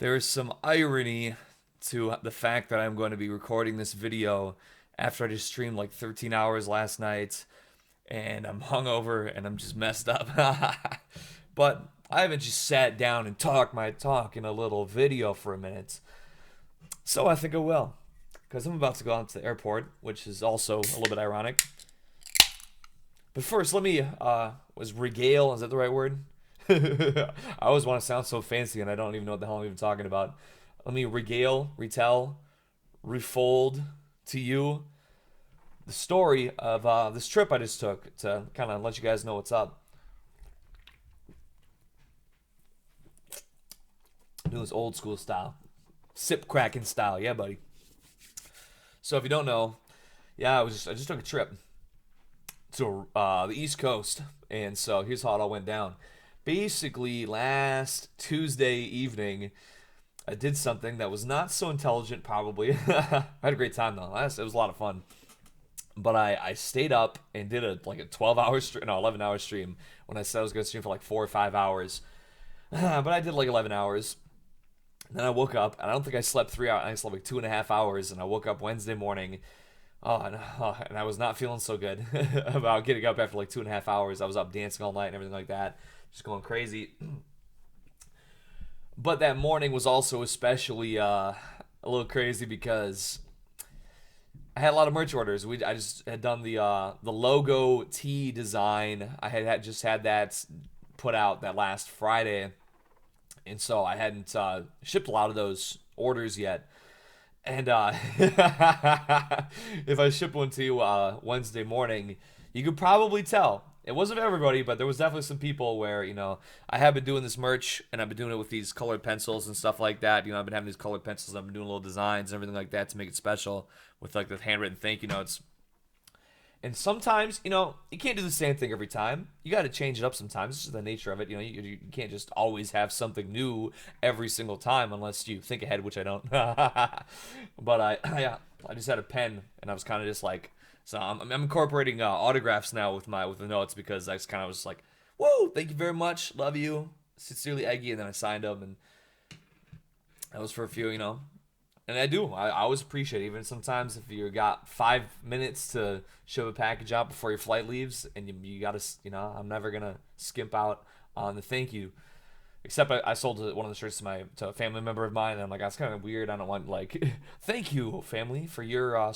There is some irony to the fact that I'm going to be recording this video after I just streamed like 13 hours last night and I'm hungover and I'm just messed up. But I haven't just sat down and talked my talk in a little video for a minute. So I think I will. Because I'm about to go out to the airport, which is also a little bit ironic. But first, let me, was regale, is that the right word? I always want to sound so fancy and I don't even know what the hell I'm even talking about. Let me regale, retell, refold to you the story of this trip I just took to kind of let you guys know what's up. Do this old school style. Sip cracking style. Yeah, buddy. So if you don't know, yeah, I just took a trip to the East Coast, and so here's how it all went down. Basically, last Tuesday evening, I did something that was not so intelligent, probably. I had a great time though. It was a lot of fun. But I stayed up and did a 12-hour stream, no, 11-hour stream when I said I was going to stream for like 4 or 5 hours. But I did like 11 hours. Then I woke up, and I don't think I slept 3 hours. I slept like 2.5 hours, and I woke up Wednesday morning. And I was not feeling so good about getting up after like 2.5 hours. I was up dancing all night and everything like that, just going crazy. But that morning was also especially a little crazy because I had a lot of merch orders. I just had done the logo tee design. I just had that put out that last Friday, and so I hadn't shipped a lot of those orders yet. And if I ship one to you Wednesday morning, you could probably tell. It wasn't everybody, but there was definitely some people where, I have been doing this merch and I've been doing it with these colored pencils and stuff like that. I've been having these colored pencils. I've been doing little designs and everything like that to make it special with like the handwritten thank you notes. And sometimes, you can't do the same thing every time. You got to change it up sometimes. It's just the nature of it. You can't just always have something new every single time unless you think ahead, which I don't. But I just had a pen and I was kind of just like, so I'm incorporating autographs now with the notes because I just kind of was like, whoa, thank you very much, love you, sincerely Eggy, and then I signed them and that was for a few. And I do. I always appreciate it. Even sometimes if you got 5 minutes to shove a package out before your flight leaves, and you got to, I'm never gonna skimp out on the thank you. Except I sold one of the shirts to a family member of mine, and I'm like, that's kind of weird. I don't want like, thank you family for your,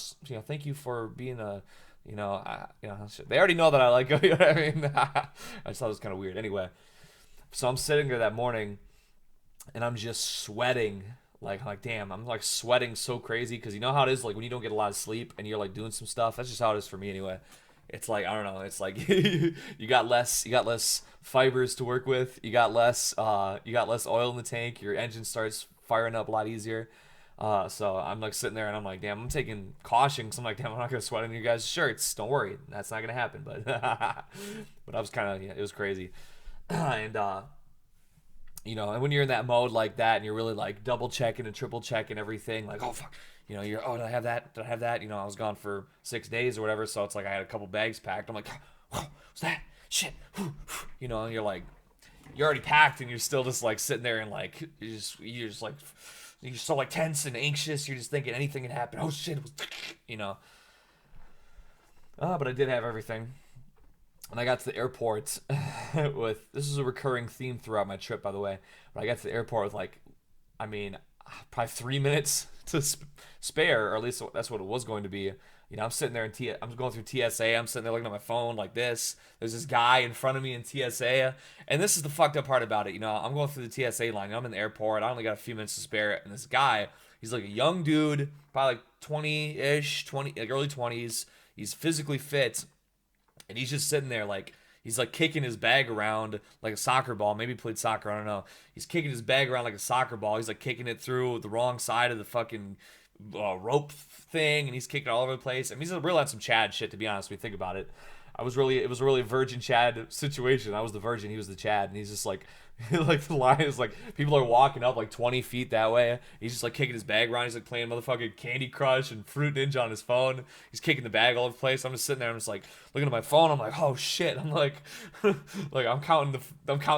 thank you for being a, they already know that I like, you know what I mean? I just thought it was kind of weird. Anyway, so I'm sitting there that morning, and I'm just sweating like damn, I'm like sweating so crazy because you know how it is like when you don't get a lot of sleep and you're like doing some stuff. That's just how it is for me anyway. It's like I don't know. It's like you got less fibers to work with. You got less oil in the tank. Your engine starts firing up a lot easier. So I'm like sitting there and I'm like, damn, I'm taking caution because I'm like, damn, I'm not gonna sweat on you guys' shirts. Don't worry, that's not gonna happen. But but I was kind of it was crazy, and and when you're in that mode like that and you're really like double checking and triple checking everything, like, oh fuck, you're, oh, did I have that? Did I have that? I was gone for 6 days or whatever, so it's like I had a couple bags packed. I'm like, oh, what's that? Shit. And you're like, you're already packed and you're still just like sitting there and like, you're so like tense and anxious. You're just thinking anything can happen. Oh shit. It was, you know. But I did have everything. And I got to the airport with this is a recurring theme throughout my trip, by the way. But I got to the airport with like, I mean, probably 3 minutes to spare, or at least that's what it was going to be. I'm sitting there I'm going through TSA. I'm sitting there looking at my phone like this. There's this guy in front of me in TSA, and this is the fucked up part about it. I'm going through the TSA line. I'm in the airport. I only got a few minutes to spare, and this guy, he's like a young dude, probably like 20-ish, like early 20s. He's physically fit and he's just sitting there like he's like kicking his bag around like a soccer ball. Maybe he played soccer, I don't know. He's kicking his bag around like a soccer ball. He's like kicking it through the wrong side of the fucking rope thing, and he's kicking it all over the place. I mean, he's real on some Chad shit, to be honest. When you think about it, it was a really Virgin Chad situation. I was the Virgin, he was the Chad, and he's just like, like the line is like people are walking up like 20 feet that way. He's just like kicking his bag around. He's like playing motherfucking Candy Crush and Fruit Ninja on his phone. He's kicking the bag all over the place. I'm just sitting there. I'm just like looking at my phone. I'm like, oh shit. I'm like, like I'm counting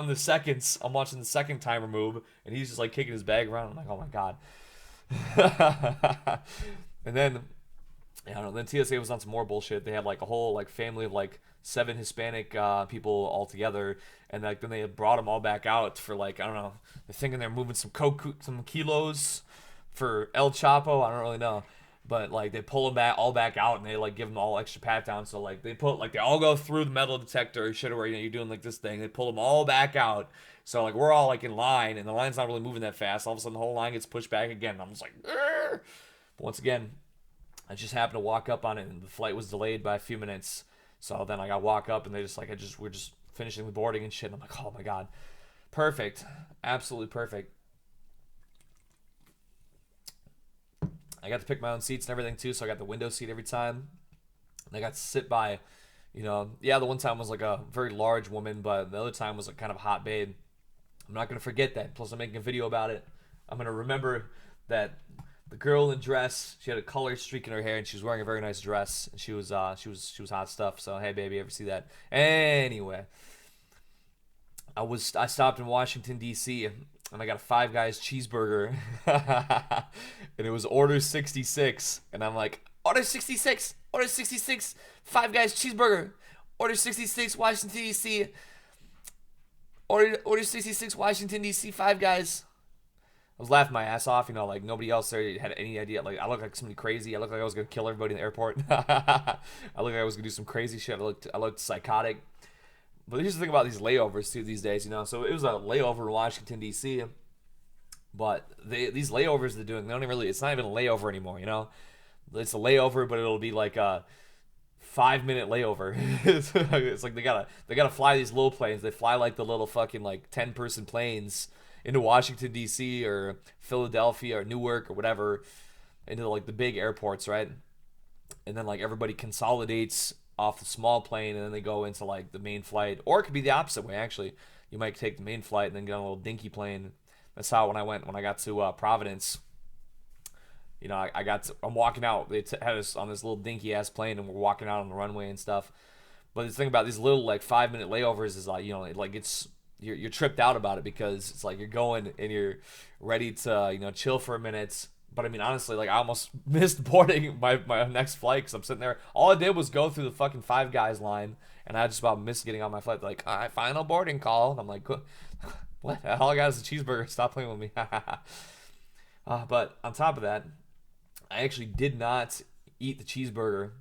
the seconds. I'm watching the second timer move, and he's just like kicking his bag around. I'm like, oh my god. And then I don't know. Then TSA was on some more bullshit. They had like a whole like family of like 7 Hispanic people all together, and like then they brought them all back out for like I don't know. They're thinking they're moving some kilos for El Chapo. I don't really know, but like they pull them back out, and they like give them all extra pat downs. So like they all go through the metal detector shit where you're doing like this thing. They pull them all back out. So like we're all like in line, and the line's not really moving that fast. All of a sudden the whole line gets pushed back again. And I'm just like, Arr! But once again, I just happened to walk up on it, and the flight was delayed by a few minutes. So then I got walk up, and they just like we're just finishing the boarding and shit. And I'm like, oh my god, perfect, absolutely perfect. I got to pick my own seats and everything too, so I got the window seat every time. And I got to sit by, the one time was like a very large woman, but the other time was like kind of a hot babe. I'm not gonna forget that. Plus, I'm making a video about it. I'm gonna remember that. The girl in dress, she had a color streak in her hair, and she was wearing a very nice dress, and she was hot stuff. So hey, baby, ever see that? Anyway, I stopped in Washington D.C. and I got a Five Guys cheeseburger, and it was order 66, and I'm like, order 66, order 66, Five Guys cheeseburger, order 66, Washington D.C. Order 66, Washington D.C. Five Guys. I was laughing my ass off, like nobody else there had any idea. Like I looked like somebody crazy. I looked like I was gonna kill everybody in the airport. I looked like I was gonna do some crazy shit. I looked psychotic. But here's the thing about these layovers too these days, So it was a layover in Washington D.C. But these layovers they're doing, it's not even a layover anymore, It's a layover, but it'll be like a 5-minute layover. It's like they gotta fly these little planes. They fly like the little fucking like 10-person planes into Washington D.C. or Philadelphia or Newark or whatever, into like the big airports, right? And then like everybody consolidates off the small plane, and then they go into like the main flight, or it could be the opposite way. Actually, you might take the main flight and then get on a little dinky plane. That's how when I got to Providence. I'm walking out. They had us on this little dinky ass plane, and we're walking out on the runway and stuff. But the thing about these little like 5-minute layovers is like it's you're tripped out about it because it's like you're going and you're ready to chill for a minute. But I mean honestly, like I almost missed boarding my next flight because I'm sitting there. All I did was go through the fucking Five Guys line, and I just about missed getting on my flight. Like, all right, final boarding call. And I'm like, what? All I got is a cheeseburger. Stop playing with me. But on top of that, I actually did not eat the cheeseburger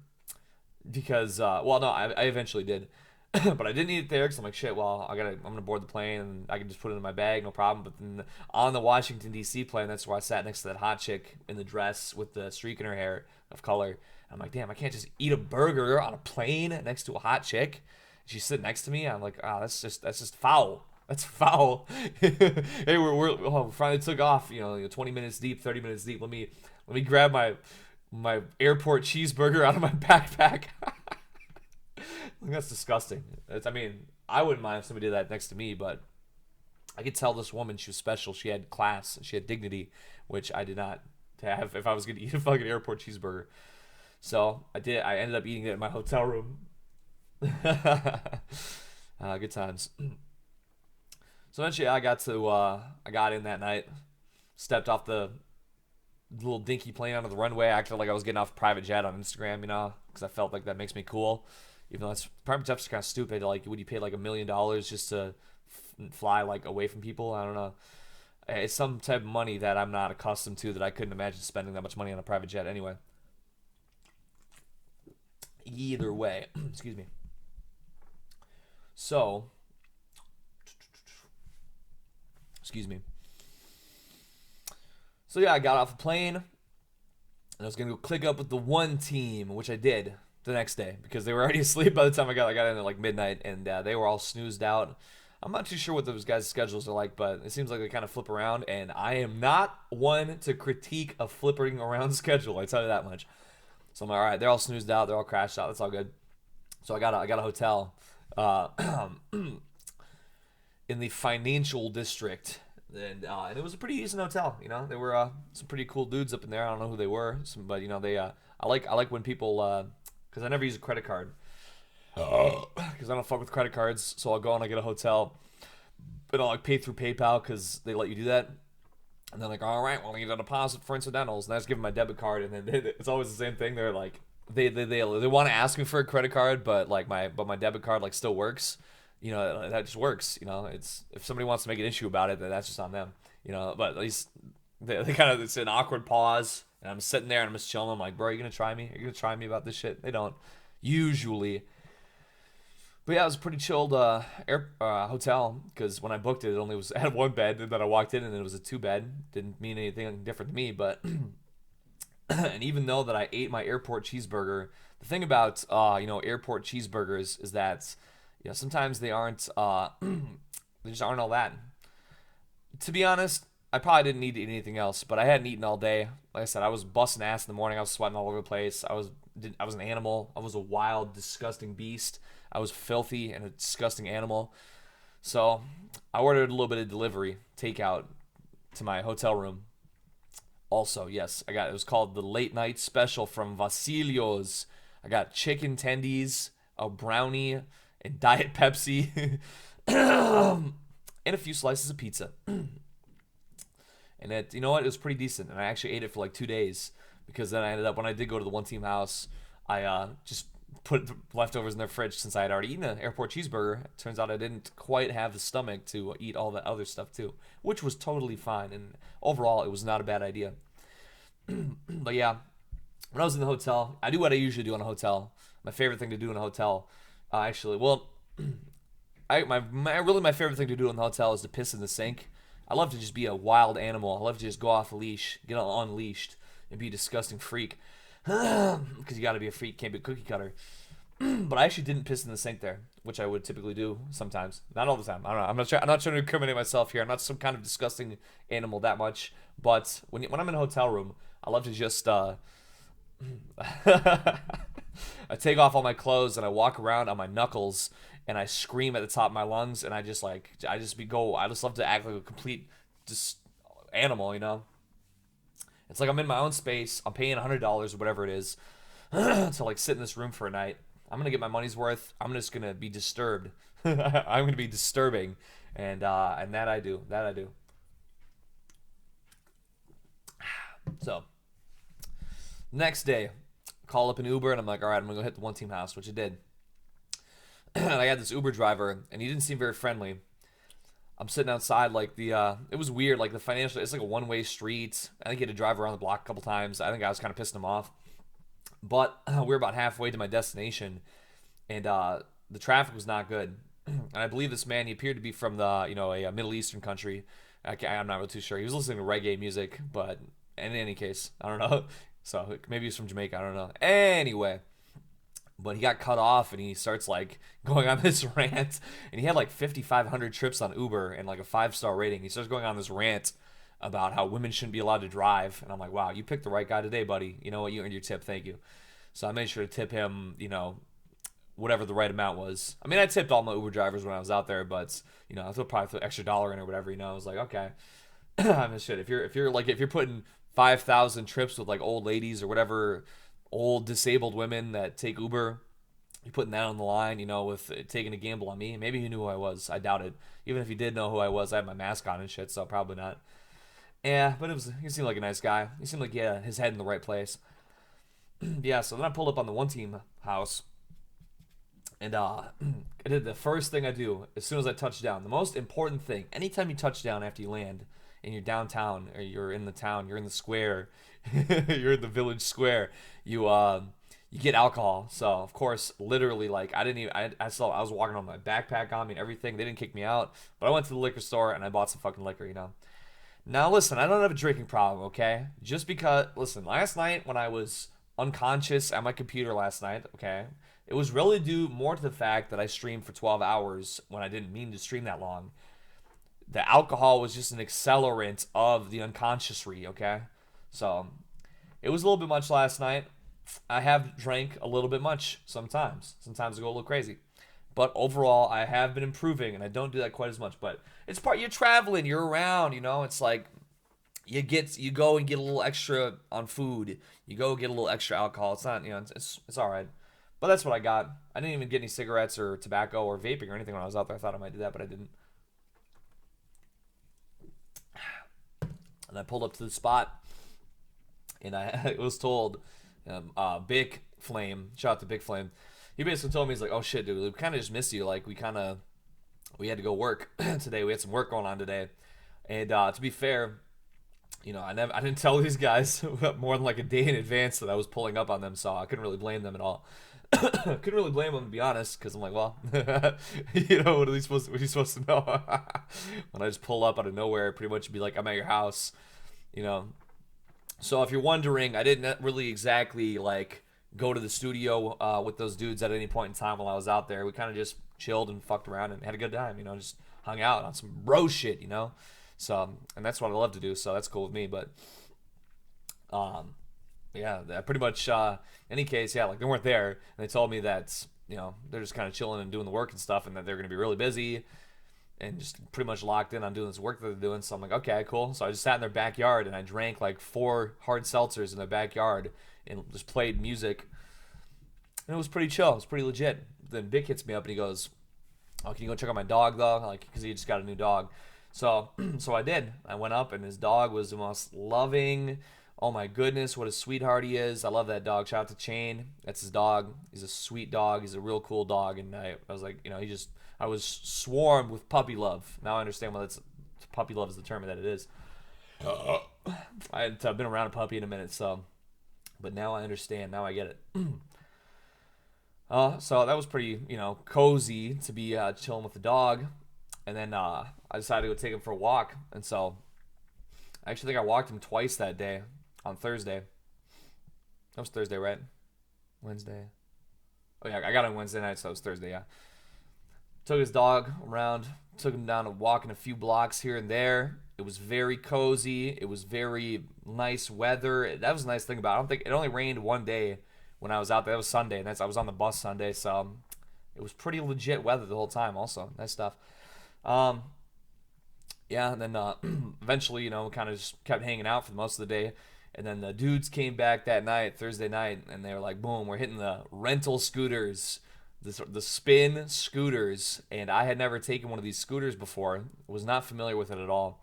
because no, I eventually did. But I didn't eat it there because I'm like, shit, well, I'm gonna board the plane and I can just put it in my bag, no problem. But then on the Washington D.C. plane, that's where I sat next to that hot chick in the dress with the streak in her hair of color. I'm like, damn, I can't just eat a burger on a plane next to a hot chick. She's sitting next to me. I'm like, oh, that's just foul. That's foul. Hey, we finally took off. 20 minutes deep, 30 minutes deep. Let me grab my airport cheeseburger out of my backpack. That's disgusting. I wouldn't mind if somebody did that next to me, but I could tell this woman she was special. She had class. She had dignity, which I did not have if I was going to eat a fucking airport cheeseburger. So I did. I ended up eating it in my hotel room. Good times. So eventually I got in that night, stepped off the little dinky plane onto the runway, acted like I was getting off a private jet on Instagram, because I felt like that makes me cool. Even though that's private jets are kind of stupid. Like, would you pay like $1 million just to fly like away from people? I don't know. It's some type of money that I'm not accustomed to that I couldn't imagine spending that much money on a private jet anyway. Either way, excuse me. So, excuse me. So yeah, I got off the plane, and I was gonna go click up with the one team, which I did the next day because they were already asleep by the time I got in at like midnight, and they were all snoozed out. I'm not too sure what those guys' schedules are like, but it seems like they kind of flip around, and I am not one to critique a flipping around schedule. I tell you that much. So I'm like, all right, they're all snoozed out, they're all crashed out. That's all good. So I got a hotel uh, in the financial district, and it was a pretty decent hotel. You know, there were some pretty cool dudes up in there. I don't know who they were, but you know they I like when people because I never use a credit card because I don't fuck with credit cards. So I'll go and I get a hotel, but I'll like pay through PayPal because they let you do that. And they're like, all right, well, you need a deposit for incidentals. And I just give them my debit card, and then it's always the same thing. They're like, they want to ask me for a credit card, but my debit card like still works. You know, that just works. You know, it's if somebody wants to make an issue about it, then that's just on them. You know, but at least they kind of it's an awkward pause, and I'm sitting there and I'm just chilling. I'm like, bro, are you gonna try me? Are you gonna try me about this shit? They don't usually. But yeah, it was a pretty chilled hotel because when I booked it, it only was it had one bed, and then I walked in and it was a two bed. Didn't mean anything different to me, but and even though that I ate my airport cheeseburger, the thing about airport cheeseburgers is that sometimes they aren't they just aren't all that. To be honest, I probably didn't need to eat anything else, but I hadn't eaten all day. Like I said, I was busting ass in the morning. I was sweating all over the place. I was an animal. I was a wild, disgusting beast. I was filthy and a disgusting animal. So I ordered a little bit of delivery, takeout to my hotel room. Also, yes, it was called the late night special from Vasilio's. I got chicken tendies, a brownie, and Diet Pepsi, and a few slices of pizza. And you know what? It was pretty decent. And I actually ate it for like 2 days because then I ended up, when I did go to the one team house, I just put the leftovers in their fridge since I had already eaten an airport cheeseburger. It turns out I didn't quite have the stomach to eat all that other stuff too, which was totally fine. And overall, it was not a bad idea. But yeah, when I was in the hotel, I do what I usually do in a hotel. My favorite thing to do in a hotel, actually, well, my favorite thing to do in the hotel is to piss in the sink. I love to just be a wild animal. I love to just go off a leash, get unleashed, and be a disgusting freak. Because you got to be a freak, can't be a cookie cutter. But I actually didn't piss in the sink there, which I would typically do sometimes. Not all the time. I don't know. I'm not trying to incriminate myself here. I'm not some kind of disgusting animal that much. But when I'm in a hotel room, I love to just I take off all my clothes and I walk around on my knuckles and I scream at the top of my lungs and I just love to act like a complete just animal, you know. It's like I'm in my own space. I'm paying $100 or whatever it is to like sit in this room for a night. I'm gonna get my money's worth. I'm just gonna be disturbed. I'm gonna be disturbing, and that I do. That I do. So next day, call up an Uber and I'm like, all right, I'm gonna go hit the one team house, which I did. And I had this Uber driver, and he didn't seem very friendly. I'm sitting outside, like it was weird, like the financial, it's like a one-way street. I think he had to drive around the block a couple times. I think I was kind of pissing him off. But we were about halfway to my destination, and the traffic was not good. And I believe this man, he appeared to be from a Middle Eastern country. I'm not really too sure. He was listening to reggae music, but in any case, I don't know. So maybe he's from Jamaica. I don't know. Anyway. But he got cut off and he starts like going on this rant, and he had like 5,500 trips on Uber and like a 5-star rating. He starts going on this rant about how women shouldn't be allowed to drive, and I'm like, wow, you picked the right guy today, buddy. You know what? You earned your tip. Thank you. So I made sure to tip him, whatever the right amount was. I mean, I tipped all my Uber drivers when I was out there, but I threw probably the extra dollar in or whatever. I was like, okay, I mean, shit. If you're putting 5,000 trips with like old ladies or whatever, old disabled women that take Uber, you putting that on the line, with taking a gamble on me. Maybe he knew who I was. I doubt it. Even if he did know who I was, I had my mask on and shit, so probably not. Yeah, but he seemed like a nice guy. He seemed like he had his head in the right place. Yeah, so then I pulled up on the one team house, and I did the first thing I do as soon as I touch down. The most important thing, anytime you touch down after you land, and you're downtown, or you're in the town, you're in the square, you're in the village square, you get alcohol. So of course, literally, like I didn't even I was walking on my backpack on me and everything. They didn't kick me out, but I went to the liquor store and I bought some fucking liquor. Now listen, I don't have a drinking problem, okay? Just because, listen, last night when I was unconscious at my computer last night, okay, it was really due more to the fact that I streamed for 12 hours when I didn't mean to stream that long. The alcohol was just an accelerant of the unconsciousry, okay? So it was a little bit much last night. I have drank a little bit much sometimes. Sometimes I go a little crazy. But overall, I have been improving, and I don't do that quite as much. But it's part. You're traveling, you're around. It's like you go and get a little extra on food. You go get a little extra alcohol. It's not it's all right. But that's what I got. I didn't even get any cigarettes or tobacco or vaping or anything when I was out there. I thought I might do that, but I didn't. And I pulled up to the spot, and I was told, Big Flame, shout out to Big Flame. He basically told me, he's like, "Oh shit, dude, we kind of just miss you. Like we had to go work today. We had some work going on today, and to be fair, I didn't tell these guys more than like a day in advance that I was pulling up on them, so I couldn't really blame them at all. Couldn't really blame them, to be honest, because I'm like, well, what are they supposed to, what are you supposed to know? When I just pull up out of nowhere, pretty much be like, I'm at your house, you know. So if you're wondering, I didn't really exactly like go to the studio with those dudes at any point in time while I was out there. We kind of just chilled and fucked around and had a good time, just hung out on some bro shit. So, and that's what I love to do, so that's cool with me. But yeah, that pretty much any case, yeah, like they weren't there, and they told me that they're just kind of chilling and doing the work and stuff, and that they're going to be really busy and just pretty much locked in on doing this work that they're doing. So I'm like, okay, cool. So I just sat in their backyard and I drank like 4 hard seltzers in their backyard and just played music, and it was pretty chill. It was pretty legit. Then Vic hits me up and he goes, "Oh, can you go check out my dog though?" Like, because he just got a new dog. So, so I did. I went up, and his dog was the most loving. Oh my goodness, what a sweetheart he is! I love that dog. Shout out to Chain. That's his dog. He's a sweet dog. He's a real cool dog. And I was like, I was swarmed with puppy love. Now I understand why puppy love is the term that it is. I've been around a puppy in a minute, so, but now I understand. Now I get it. So that was pretty, cozy to be chilling with the dog. And then I decided to go take him for a walk. And so I actually think I walked him twice that day on Thursday. That was Thursday, right? Wednesday. Oh, yeah, I got him Wednesday night, so it was Thursday, yeah. Took his dog around, took him down to walking a few blocks here and there. It was very cozy. It was very nice weather. That was the nice thing about it. I don't think it only rained one day when I was out there. That was Sunday, and I was on the bus Sunday, so it was pretty legit weather the whole time. Also, nice stuff. Yeah, and then eventually, kind of just kept hanging out for most of the day. And then the dudes came back that night, Thursday night, and they were like, boom, we're hitting the rental scooters, the spin scooters. And I had never taken one of these scooters before, was not familiar with it at all.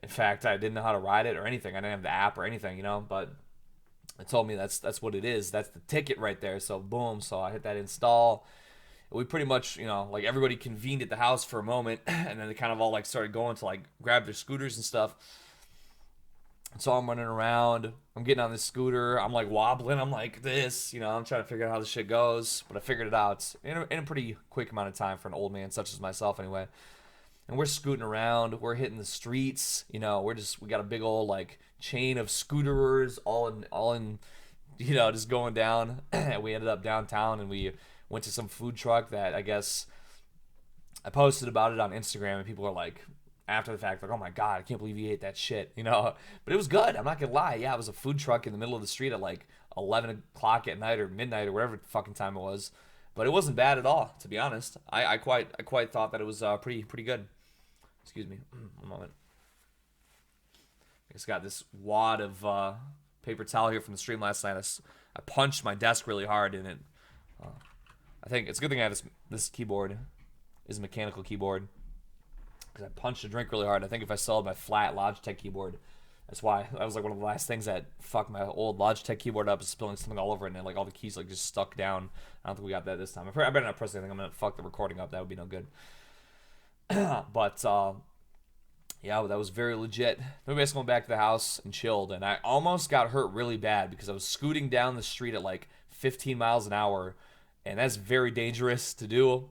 In fact, I didn't know how to ride it or anything. I didn't have the app or anything, but it told me that's what it is. That's the ticket right there. So boom, so I hit that install. We pretty much, like everybody convened at the house for a moment, and then they kind of all like started going to like grab their scooters and stuff. So I'm running around, I'm getting on this scooter, I'm like wobbling, I'm like this, I'm trying to figure out how this shit goes, but I figured it out in a pretty quick amount of time for an old man such as myself anyway. And we're scooting around, we're hitting the streets, we got a big old like chain of scooterers all in, just going down. And we ended up downtown, and we went to some food truck that I guess I posted about it on Instagram, and people are like, after the fact, like, "Oh my god, I can't believe you ate that shit," But it was good. I'm not gonna lie. Yeah, it was a food truck in the middle of the street at like 11 o'clock at night or midnight or whatever fucking time it was. But it wasn't bad at all, to be honest. I quite thought that it was pretty good. Excuse me, one moment. I just got this wad of paper towel here from the stream last night. I punched my desk really hard, and it. I think it's a good thing I have this keyboard is a mechanical keyboard, because I punched a drink really hard. I think if I still had my flat Logitech keyboard, that's why. That was like one of the last things that fucked my old Logitech keyboard up, is spilling something all over it, and then like all the keys like just stuck down. I don't think we got that this time. I better not press anything. I'm gonna fuck the recording up. That would be no good. But yeah, that was very legit. Then we basically went back to the house and chilled, and I almost got hurt really bad because I was scooting down the street at like 15 miles an hour, and that's very dangerous to do.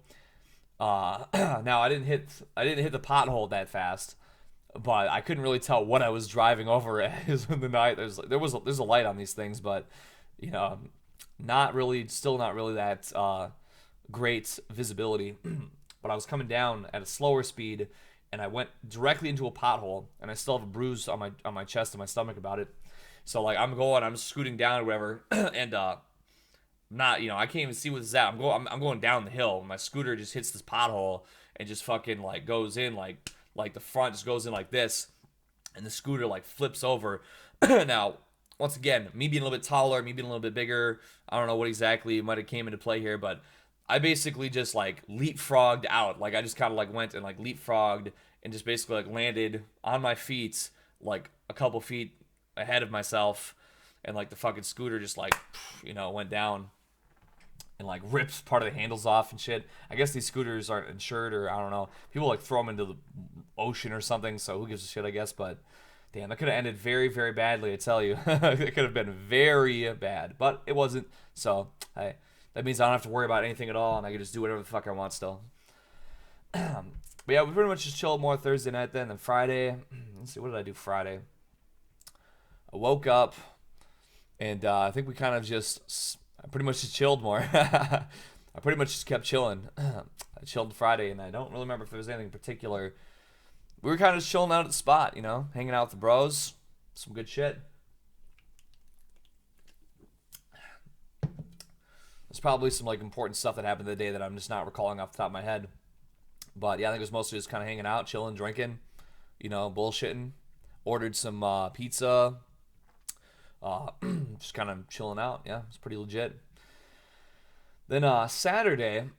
Now I didn't hit the pothole that fast, but I couldn't really tell what I was driving over as in the night. There's a light on these things, but still not really that great visibility. But I was coming down at a slower speed, and I went directly into a pothole, and I still have a bruise on my chest and my stomach about it. So like I'm scooting down or whatever, and not I can't even see what's at. I'm going down the hill. My scooter just hits this pothole and just fucking like goes in like the front just goes in like this, and the scooter like flips over. Now, once again, me being a little bit taller, me being a little bit bigger, I don't know what exactly might have came into play here, but I basically just like leapfrogged out. Like I just kind of like went and like leapfrogged and just basically like landed on my feet like a couple feet ahead of myself, and like the fucking scooter just like went down and like rips part of the handles off and shit. I guess these scooters aren't insured, or I don't know. People like throw them into the ocean or something, so who gives a shit, I guess. But damn, that could have ended very, very badly, I tell you. It could have been very bad, but it wasn't. So, hey, that means I don't have to worry about anything at all, and I can just do whatever the fuck I want still. But yeah, we pretty much just chilled more Thursday night then Friday. Let's see, what did I do Friday? I woke up, and I think we kind of just, I pretty much just chilled more. I pretty much just kept chilling. I chilled Friday, and I don't really remember if there was anything in particular. We were kind of just chilling out at the spot, hanging out with the bros. Some good shit. There's probably some like important stuff that happened the day that I'm just not recalling off the top of my head. But yeah, I think it was mostly just kind of hanging out, chilling, drinking, bullshitting. Ordered some pizza. Just kind of chilling out. Yeah, it's pretty legit. Then Saturday,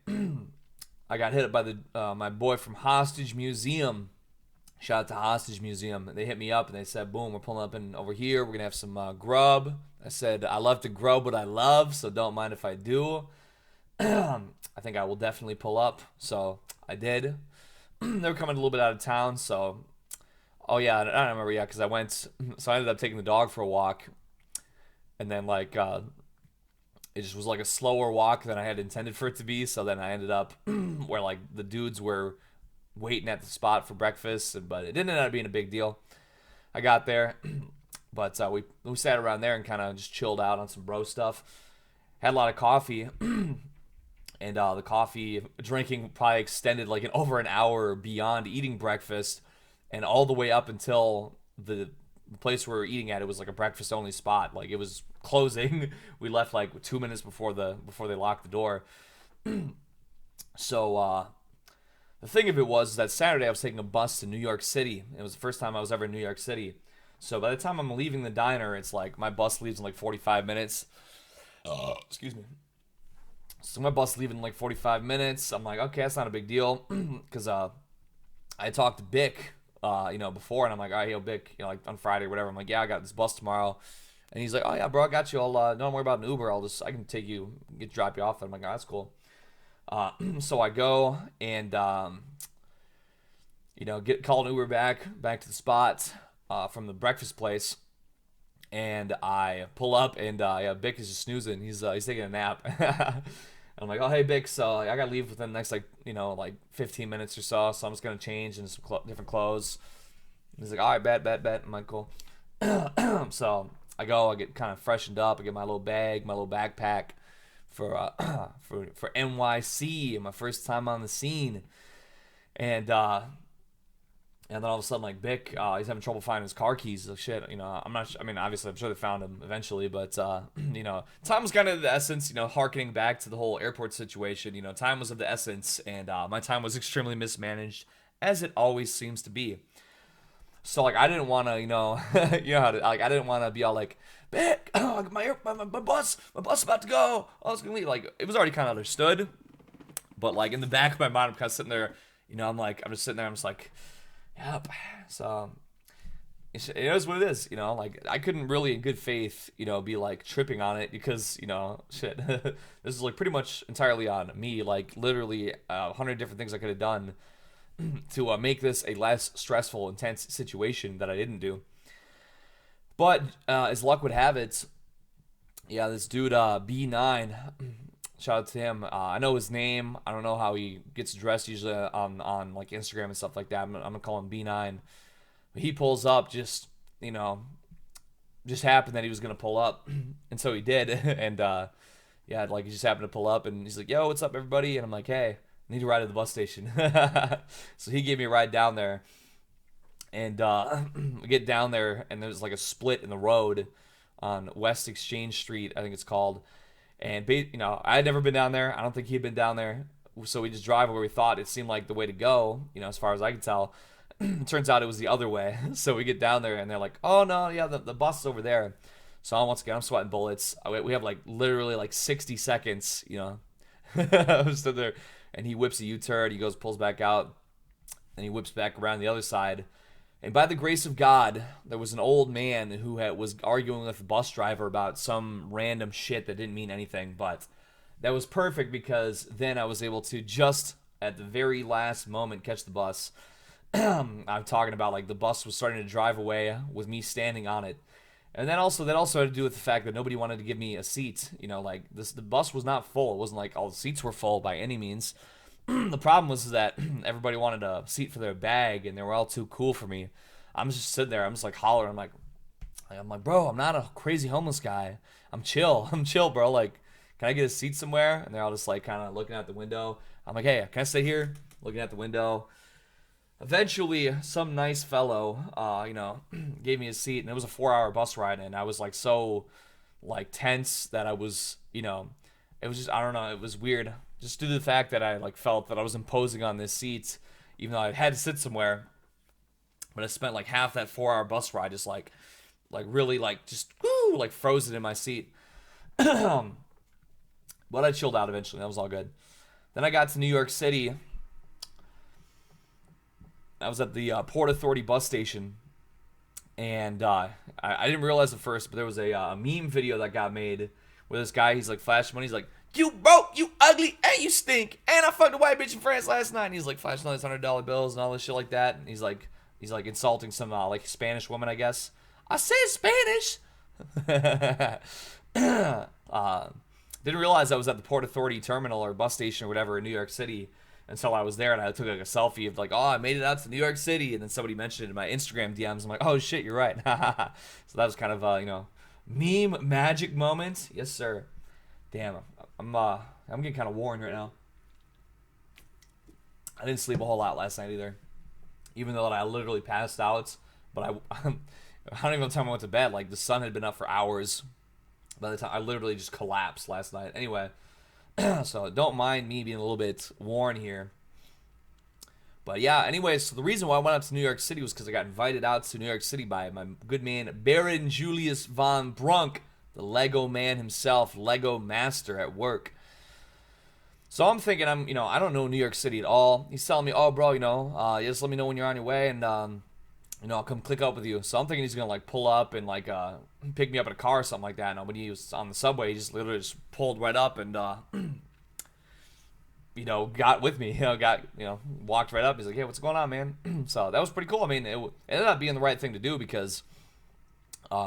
I got hit up by my boy from Hostage Museum. Shout out to Hostage Museum. They hit me up and they said, boom, we're pulling up in over here. We're going to have some grub. I said, I love to grub what I love, so don't mind if I do. I think I will definitely pull up. So I did. They were coming a little bit out of town, so... Oh, yeah, I don't remember, yeah, because I went... So I ended up taking the dog for a walk. And then, like, it just was like a slower walk than I had intended for it to be. So then I ended up where, like, the dudes were waiting at the spot for breakfast, but it didn't end up being a big deal. I got there, but we sat around there and kind of just chilled out on some bro stuff. Had a lot of coffee, and the coffee drinking probably extended like over an hour beyond eating breakfast, and all the way up until the place we were eating at. It was like a breakfast only spot. Like it was closing. We left like 2 minutes before they locked the door. So the thing of it was that Saturday I was taking a bus to New York City. It was the first time I was ever in New York City. So by the time I'm leaving the diner, it's like my bus leaves in like 45 minutes. Excuse me. So my bus leaving in like 45 minutes. I'm like, okay, that's not a big deal. Because I talked to Bick, before, and I'm like, all right, yo, Bick, like on Friday or whatever. I'm like, yeah, I got this bus tomorrow. And he's like, oh, yeah, bro, I got you. Don't worry about an Uber. I can take you, drop you off. And I'm like, oh, that's cool. So I go and, call an Uber back to the spot from the breakfast place. And I pull up, and Bick is just snoozing. He's taking a nap. And I'm like, oh, hey, Bick, so I got to leave within the next, 15 minutes or so. So I'm just going to change into some different clothes. And he's like, all right, bet. I'm like, cool. So I get kind of freshened up. I get my little bag, my little backpack for NYC, my first time on the scene. And then all of a sudden, like, Bick, he's having trouble finding his car keys. Like, shit, I'm not sure. I mean, obviously, I'm sure they found him eventually, but, time was kind of the essence, harkening back to the whole airport situation. Time was of the essence, and my time was extremely mismanaged, as it always seems to be. So, like, I didn't want to, I didn't want to be all like, Bick, my bus about to go. I was going to leave. Like, it was already kind of understood, but, like, in the back of my mind, I'm kind of sitting there, I'm just sitting there, I'm just like, yep. So it is what it is, like I couldn't really in good faith, be like tripping on it because, shit, this is like pretty much entirely on me. Like literally 100 different things I could have done to make this a less stressful, intense situation that I didn't do. But as luck would have it, yeah, this dude B9, shout out to him. I know his name. I don't know how he gets dressed usually on like Instagram and stuff like that. I'm gonna call him B9. But he pulls up, just happened that he was gonna pull up, and so he did. And like he just happened to pull up, and he's like, "Yo, what's up, everybody?" And I'm like, "Hey, I need a ride to the bus station." So he gave me a ride down there, and we get down there, and there's like a split in the road on West Exchange Street, I think it's called. And I had never been down there. I don't think he'd been down there. So we just drive where we thought it seemed like the way to go, as far as I could tell. It turns out it was the other way. So we get down there and they're like, "Oh no, yeah, the bus is over there." So once again, I'm sweating bullets. We have like literally like 60 seconds, I stood there, and he whips a U-turn. He goes, pulls back out, and he whips back around the other side. And by the grace of God, there was an old man who was arguing with the bus driver about some random shit that didn't mean anything. But that was perfect because then I was able to just at the very last moment catch the bus. I'm talking about like the bus was starting to drive away with me standing on it. And then also that also had to do with the fact that nobody wanted to give me a seat. Like the bus was not full. It wasn't like all the seats were full by any means. The problem was that everybody wanted a seat for their bag, and they were all too cool for me. I'm just sitting there. I'm just like hollering. I'm like, bro, I'm not a crazy homeless guy. I'm chill. I'm chill, bro. Like, can I get a seat somewhere? And they're all just like kind of looking out the window. I'm like, hey, can I stay here? Looking at the window. Eventually, some nice fellow, gave me a seat, and it was a 4-hour bus ride, and I was like so, like tense that I was, it was just, I don't know, it was weird. Just due to the fact that I like felt that I was imposing on this seat, even though I had to sit somewhere. But I spent like half that 4-hour bus ride just like really like just like frozen in my seat. But I chilled out eventually. That was all good. Then I got to New York City. I was at the Port Authority bus station, and I didn't realize at first, but there was a meme video that got made where this guy, he's like flashing money. He's like, "You broke, you ugly, and you stink, and I fucked a white bitch in France last night." And he's like flashing all these $100 bills and all this shit like that. And he's like insulting some like Spanish woman, I guess. I said Spanish. Didn't realize I was at the Port Authority terminal or bus station or whatever in New York City until I was there, and I took like a selfie of like, oh, I made it out to New York City, and then somebody mentioned it in my Instagram DMs. I'm like, oh shit, you're right. So that was kind of meme magic moment. Yes, sir. Damn, I'm getting kind of worn right now. I didn't sleep a whole lot last night either, even though I literally passed out. But I don't even know the time I went to bed. Like the sun had been up for hours by the time I literally just collapsed last night. Anyway. So don't mind me being a little bit worn here. But yeah, anyways, so the reason why I went out to New York City was because I got invited out to New York City by my good man Baron Julius von Brunk, the Lego man himself, Lego master at work. So I'm thinking I don't know New York City at all. He's telling me, oh bro, just let me know when you're on your way, and I'll come click up with you. So I'm thinking he's gonna like pull up and like pick me up in a car or something like that. No, when he was on the subway, he just literally just pulled right up and got with me. Walked right up. He's like, hey, what's going on, man? So that was pretty cool. I mean, it ended up being the right thing to do because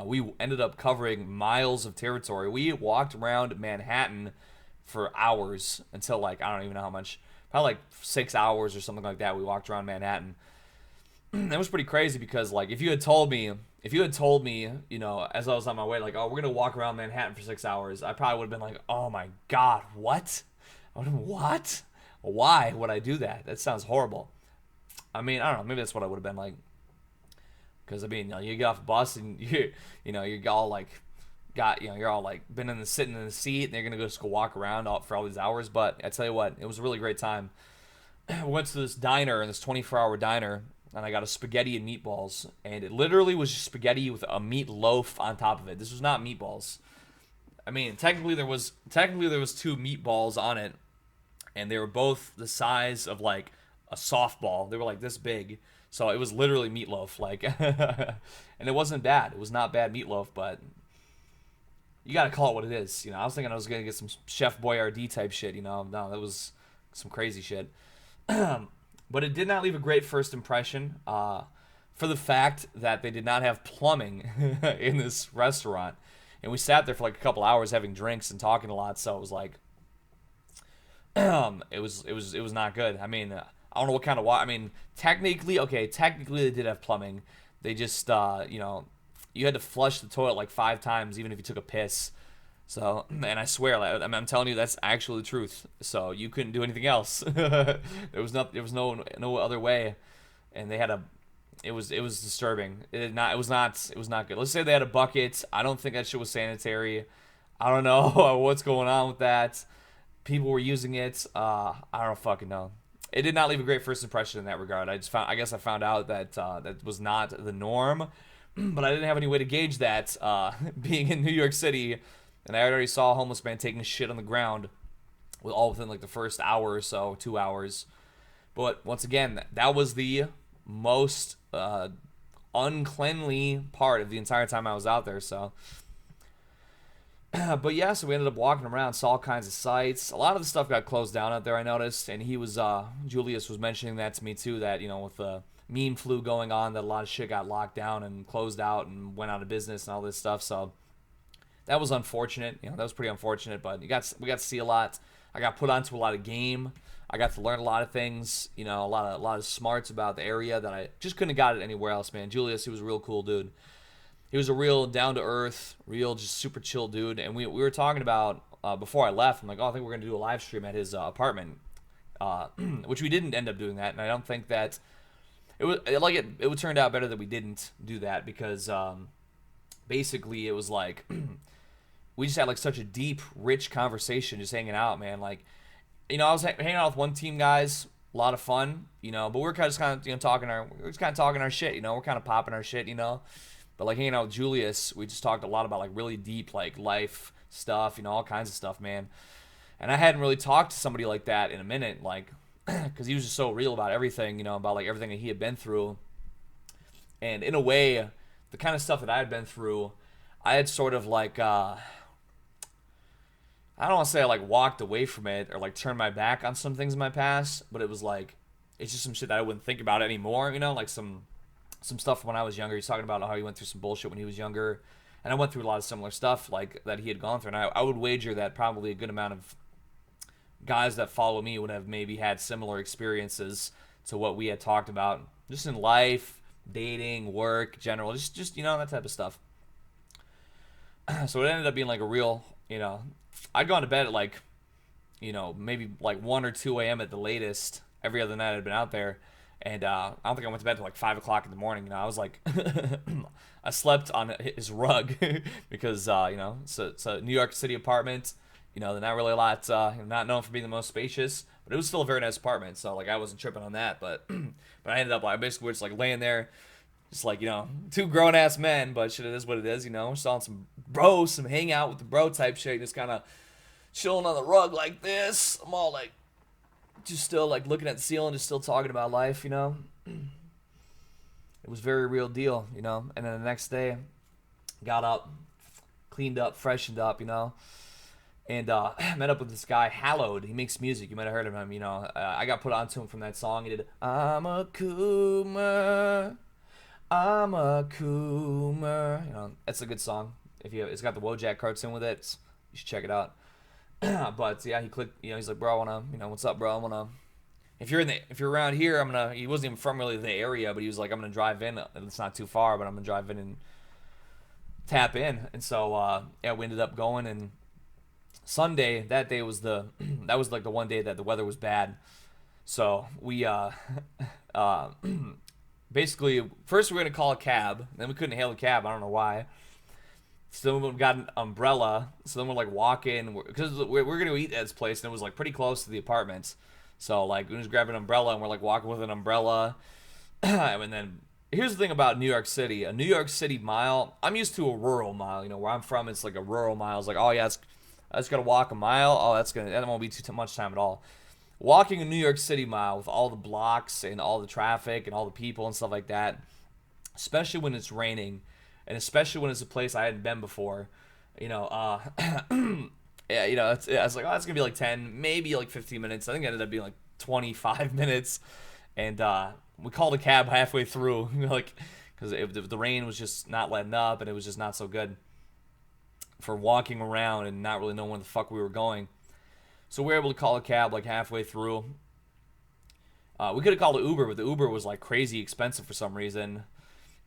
we ended up covering miles of territory. We walked around Manhattan for hours until like I don't even know how much, probably like 6 hours or something like that. We walked around Manhattan. That was pretty crazy because like if you had told me, as I was on my way, like, oh, we're gonna walk around Manhattan for 6 hours, I probably would have been like, oh my god, what? I would have, what? Why would I do that? That sounds horrible. I mean, I don't know, maybe that's what I would have been like. Because I mean, you get off a bus and you're all like, you're all like sitting in the seat, and they're gonna just go walk around for all these hours. But I tell you what, it was a really great time. We went to this diner, this 24-hour diner. And I got a spaghetti and meatballs, and it literally was just spaghetti with a meat loaf on top of it. This was not meatballs. I mean, technically there was 2 meatballs on it, and they were both the size of like a softball. They were like this big, so it was literally meatloaf. Like, and it wasn't bad. It was not bad meatloaf, but you gotta call it what it is. I was thinking I was gonna get some Chef Boyardee type shit. No, that was some crazy shit. But it did not leave a great first impression for the fact that they did not have plumbing in this restaurant. And we sat there for like a couple hours having drinks and talking a lot, so it was like it was not good. I mean, I don't know what kind of water. I mean, technically they did have plumbing. They just you had to flush the toilet like 5 times even if you took a piss. So, and I swear, I'm telling you, that's actually the truth. So you couldn't do anything else. There was no other way, and they had it was disturbing. It was not good. Let's say they had a bucket. I don't think that shit was sanitary. I don't know what's going on with that. People were using it. I don't fucking know. It did not leave a great first impression in that regard. I guess I found out that that was not the norm, but I didn't have any way to gauge that. Being in New York City, and I already saw a homeless man taking a shit on the ground, with all within like the first hour or so, 2 hours. But once again, that was the most uncleanly part of the entire time I was out there. So, but yeah, so we ended up walking around, saw all kinds of sites. A lot of the stuff got closed down out there, I noticed, and Julius was mentioning that to me too. That with the meme flu going on, that a lot of shit got locked down and closed out and went out of business and all this stuff. So that was unfortunate. That was pretty unfortunate. But we got to see a lot. I got put onto a lot of game. I got to learn a lot of things. A lot of smarts about the area that I just couldn't have got it anywhere else. Man, Julius, he was a real cool dude. He was a real down to earth, real just super chill dude. And we were talking about before I left. I'm like, oh, I think we're gonna do a live stream at his apartment, which we didn't end up doing that. And I don't think that it would turn out better that we didn't do that because basically it was like we just had like such a deep, rich conversation just hanging out, man. Like, I was hanging out with one team guys, a lot of fun, but we're kind of talking our shit, we're kind of popping our shit, But like hanging out with Julius, we just talked a lot about like really deep like life stuff, all kinds of stuff, man. And I hadn't really talked to somebody like that in a minute, like, because he was just so real about everything, about like everything that he had been through. And in a way, the kind of stuff that I had been through, I had sort of like, I don't want to say I like walked away from it or like turned my back on some things in my past, but it was like, it's just some shit that I wouldn't think about anymore, like some stuff when I was younger. He's talking about how he went through some bullshit when he was younger, and I went through a lot of similar stuff like that he had gone through. And I would wager that probably a good amount of guys that follow me would have maybe had similar experiences to what we had talked about, just in life, dating, work, general, just that type of stuff. So it ended up being like a real, I'd gone to bed at like, maybe like 1 or 2 a.m. at the latest every other night I'd been out there. And I don't think I went to bed till like 5 o'clock in the morning. I was like, I slept on his rug because, it's a New York City apartment. They're not really a lot, not known for being the most spacious, but it was still a very nice apartment. So like I wasn't tripping on that, but I ended up like basically we're just like laying there, just like two grown ass men, but shit, it is what it is. We're still on some hangout with the bro type shit, just kind of chilling on the rug like this. I'm all like, just still like looking at the ceiling, just still talking about life, It was very real deal, And then the next day, got up, cleaned up, freshened up, and met up with this guy, Hallowed. He makes music. You might have heard of him, I got put onto him from that song. He did, I'm a Coomer, I'm a Coomer. That's a good song. It's got the Wojak cartoon with it. You should check it out. But yeah, he clicked. He's like, bro, I wanna, what's up, bro? I wanna. If you're around here, I'm gonna. He wasn't even from really the area, but he was like, I'm gonna drive in. It's not too far, but I'm gonna drive in and tap in. And so yeah, we ended up going. And Sunday, that day was that was like the one day that the weather was bad. So we basically first we were gonna call a cab, then we couldn't hail a cab. I don't know why. So then we got an umbrella. So then we're like walking because we're gonna eat at this place, and it was like pretty close to the apartments. So like we just grab an umbrella and we're like walking with an umbrella. And then here's the thing about New York City: a New York City mile. I'm used to a rural mile. Where I'm from, it's like a rural mile. It's like, oh yeah, I just gotta walk a mile. Oh, that won't be too much time at all. Walking a New York City mile with all the blocks and all the traffic and all the people and stuff like that, especially when it's raining. And especially when it's a place I hadn't been before, yeah, I was like, oh, it's gonna be like 10, maybe like 15 minutes. I think it ended up being like 25 minutes, and we called a cab halfway through, like, because the rain was just not letting up, and it was just not so good for walking around and not really knowing where the fuck we were going. So we were able to call a cab like halfway through. We could have called an Uber, but the Uber was like crazy expensive for some reason.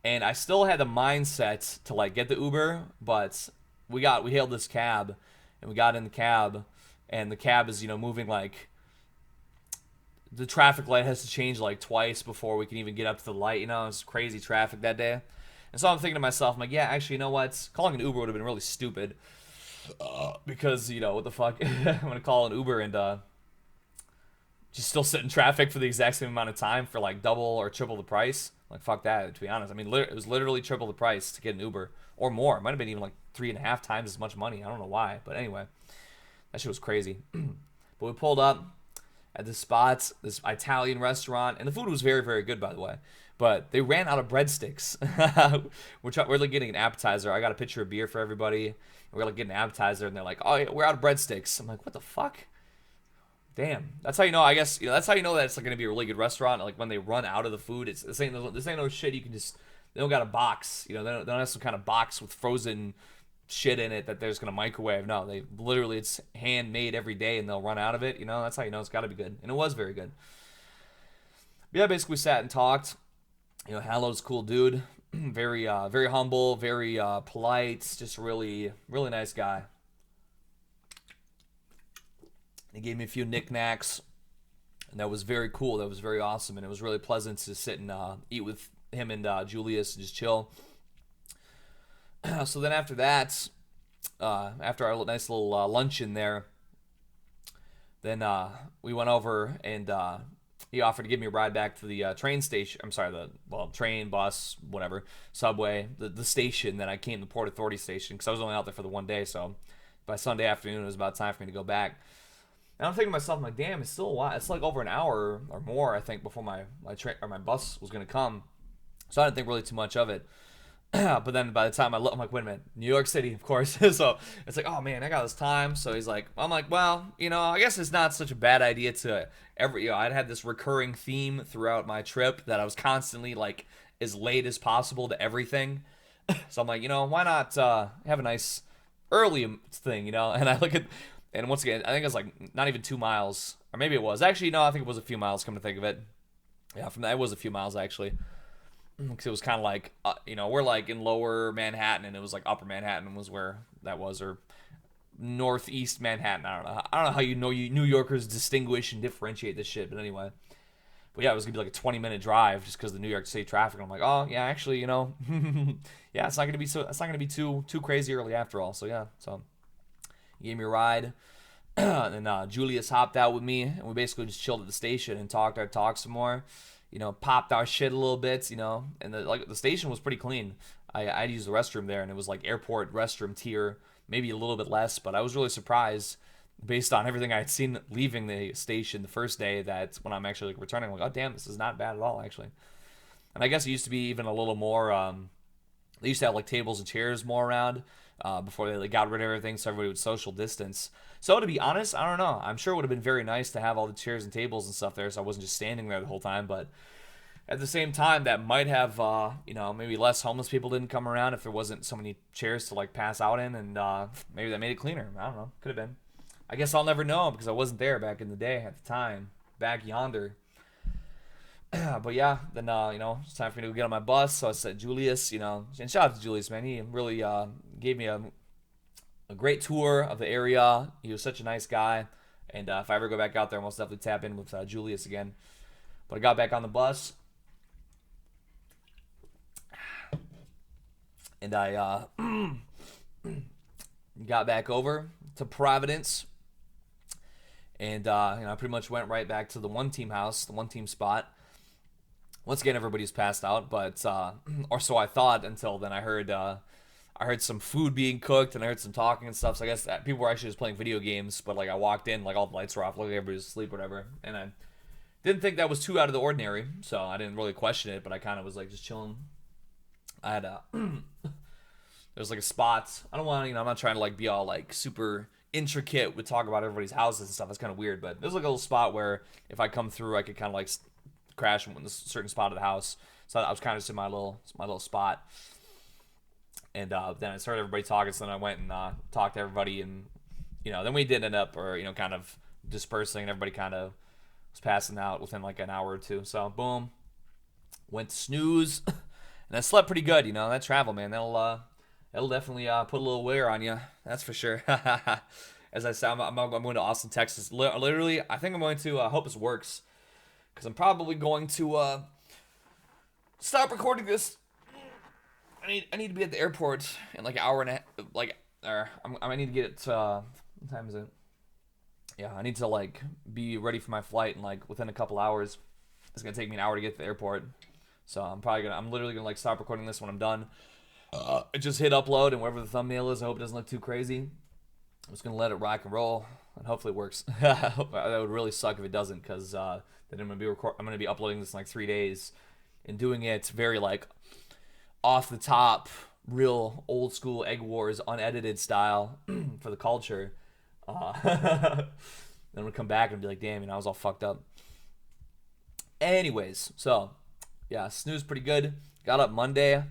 And I still had the mindset to like get the Uber, but we hailed this cab, and we got in the cab, and the cab is moving like the traffic light has to change like twice before we can even get up to the light. You know, it's crazy traffic that day. And so I'm thinking to myself, I'm like, yeah, actually, you know what? Calling an Uber would have been really stupid. Because, you know, what the fuck? I'm going to call an Uber and just still sit in traffic for the exact same amount of time for like double or triple the price. Like, fuck that, to be honest. I mean, it was literally triple the price to get an Uber or more. It might have been even like 3.5 times as much money. I don't know why. But anyway, that shit was crazy. But we pulled up at this spot, this Italian restaurant, and the food was very, very good, by the way. But they ran out of breadsticks. We're like getting an appetizer. I got a pitcher of beer for everybody. We're like getting an appetizer, and they're like, "Oh, yeah, we're out of breadsticks." I'm like, "What the fuck?" Damn. That's how you know. I guess that's how you know that it's like gonna be a really good restaurant. Like when they run out of the food, it's this ain't no shit. You can just they don't got a box. You know, they don't have some kind of box with frozen shit in it that they're just gonna microwave. No, they literally it's handmade every day, and they'll run out of it. You know, that's how you know it's got to be good, and it was very good. But yeah, basically we sat and talked. You know, Hallow's cool dude, very very humble, very polite, just really really nice guy. He gave me a few knickknacks, and that was very cool. That was very awesome, and it was really pleasant to sit and eat with him and Julius and just chill. So then after that, after our nice little luncheon there, then we went over and he offered to give me a ride back to the train station. I'm sorry, train, bus, whatever, subway, the station that I came, the Port Authority station, because I was only out there for the one day. So by Sunday afternoon, it was about time for me to go back. And I'm thinking to myself, I'm like, damn, it's still a while. It's like over an hour or more, I think, before my train or my bus was gonna come. So I didn't think really too much of it. But then by the time I look, I'm like, wait a minute, New York City, of course. So it's like, oh man, I got this time. So he's like, I'm like, well, you know, I guess it's not such a bad idea to I'd had this recurring theme throughout my trip that I was constantly like as late as possible to everything. So I'm like, you know, why not have a nice early thing, you know? And I look at, and once again, I think it was like not even 2 miles, or maybe it was. Actually, no, I think it was a few miles. Come to think of it, yeah, from that it was a few miles actually. Because it was kind of like, you know, we're like in lower Manhattan, and it was like upper Manhattan was where that was, or northeast Manhattan. I don't know how you know you New Yorkers distinguish and differentiate this shit, but anyway. But yeah, it was gonna be like a 20-minute drive just because of the New York City traffic. And I'm like, oh yeah, actually, you know, yeah, it's not gonna be too crazy early after all. So yeah, so he gave me a ride. And Julius hopped out with me, and we basically just chilled at the station and talked some more. You know, popped our shit a little bit, you know, and the station was pretty clean. I'd use the restroom there, and it was like airport restroom tier, maybe a little bit less, but I was really surprised based on everything I had seen leaving the station the first day that when I'm actually like returning, I'm like, oh damn, this is not bad at all actually. And I guess it used to be even a little more. They used to have like tables and chairs more around before they like, got rid of everything, so everybody would social distance. So to be honest, I don't know. I'm sure it would have been very nice to have all the chairs and tables and stuff there, so I wasn't just standing there the whole time. But at the same time, that might have, you know, maybe less homeless people didn't come around if there wasn't so many chairs to like pass out in, and maybe that made it cleaner. I don't know. Could have been. I guess I'll never know because I wasn't there back in the day at the time, back yonder. But yeah, then you know, it's time for me to get on my bus. So I said, Julius, you know, and shout out to Julius, man. He really gave me a great tour of the area. He was such a nice guy, and if I ever go back out there, I'll most definitely tap in with Julius again. But I got back on the bus, and I got back over to Providence, and you know, I pretty much went right back to the one team house, the one team spot. Once again, everybody's passed out, but or so I thought until then. I heard some food being cooked, and I heard some talking and stuff. So I guess that people were actually just playing video games. But like I walked in, like all the lights were off, like everybody was asleep, or whatever. And I didn't think that was too out of the ordinary, so I didn't really question it. But I kind of was like just chilling. I had there was like a spot. I don't want to, you know, I'm not trying to like be all like super intricate with talk about everybody's houses and stuff. That's kind of weird. But there's like a little spot where if I come through, I could kind of like crash in a certain spot of the house. So I was kind of just in my little spot. And then I started everybody talking, so then I went and talked to everybody, and you know, then we did end up, or you know, kind of dispersing, and everybody kind of was passing out within like an hour or two. So boom, went to snooze, and I slept pretty good. You know, that travel, man, that'll definitely put a little wear on you. That's for sure. As I said, I'm going to Austin, Texas. Literally, I think I'm going to. I hope this works. because I'm probably going to stop recording this. I need to be at the airport in like an hour and a like or I need to get it. What time is it? Yeah, I need to like be ready for my flight in like within a couple hours. It's gonna take me an hour to get to the airport, so I'm literally gonna like stop recording this when I'm done. Just hit upload and wherever the thumbnail is, I hope it doesn't look too crazy. I'm just gonna let it rock and roll, and hopefully it works. That would really suck if it doesn't, because then I'm gonna be uploading this in like 3 days, and doing it very like off the top, real old school Egg Wars unedited style for the culture. Then I'm gonna come back and be like, damn, I was all fucked up. Anyways, so yeah, snooze pretty good. Got up Monday,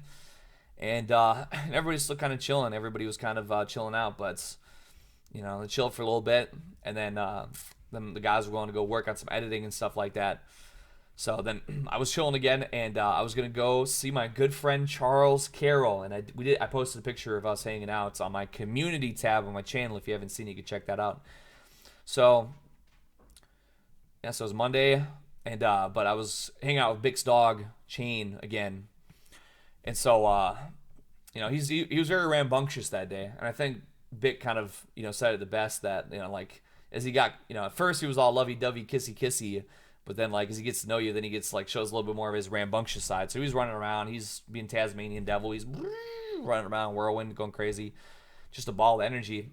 and everybody's still kind of chilling. Everybody was kind of chilling out, but they chilled for a little bit, and then the guys were going to go work on some editing and stuff like that. So then I was chilling again, and I was gonna go see my good friend Charles Carroll, and I posted a picture of us hanging out on my community tab on my channel. If you haven't seen it, you can check that out. So yeah, so it was Monday, and but I was hanging out with Bix's dog Chain again, and so he was very rambunctious that day, and I think Bick kind of said it the best, that like as he got at first he was all lovey dovey kissy kissy. But then, like, as he gets to know you, then he gets, like, shows a little bit more of his rambunctious side. So he's running around. He's being Tasmanian devil. He's running around, whirlwind, going crazy. Just a ball of energy.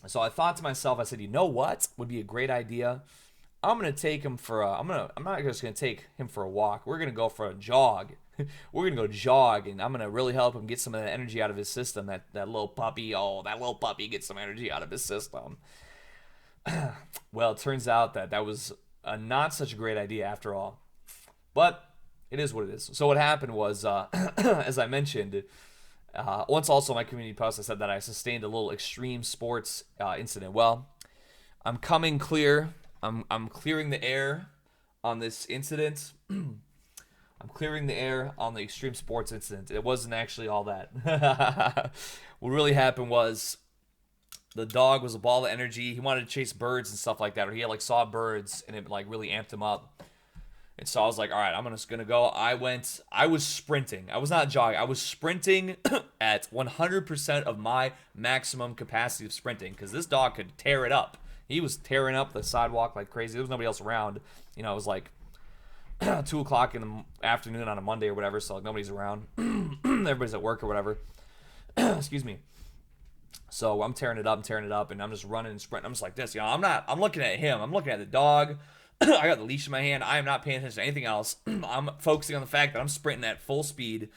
So I thought to myself, I said, you know what would be a great idea? I'm going to take him for I'm not just going to take him for a walk. We're going to go for a jog. We're going to go jog, and I'm going to really help him get some of that energy out of his system. That little puppy, that little puppy gets some energy out of his system. Well, it turns out that was not such a great idea after all, but it is what it is. So what happened was, as I mentioned, once also in my community post, I said that I sustained a little extreme sports incident. Well, I'm coming clear. I'm clearing the air on this incident. I'm clearing the air on the extreme sports incident. It wasn't actually all that. What really happened was, the dog was a ball of energy. He wanted to chase birds and stuff like that, or he like saw birds and it like really amped him up. And so I was like, all right, I'm just gonna go. I was sprinting. I was not jogging. I was sprinting at 100% of my maximum capacity of sprinting, because this dog could tear it up. He was tearing up the sidewalk like crazy. There was nobody else around. It was like 2 o'clock in the afternoon on a Monday or whatever, so like nobody's around. Everybody's at work or whatever. Excuse me. So I'm tearing it up, and I'm just running and sprinting. I'm just like this, I'm looking at him. I'm looking at the dog. I got the leash in my hand. I am not paying attention to anything else. I'm focusing on the fact that I'm sprinting at full speed,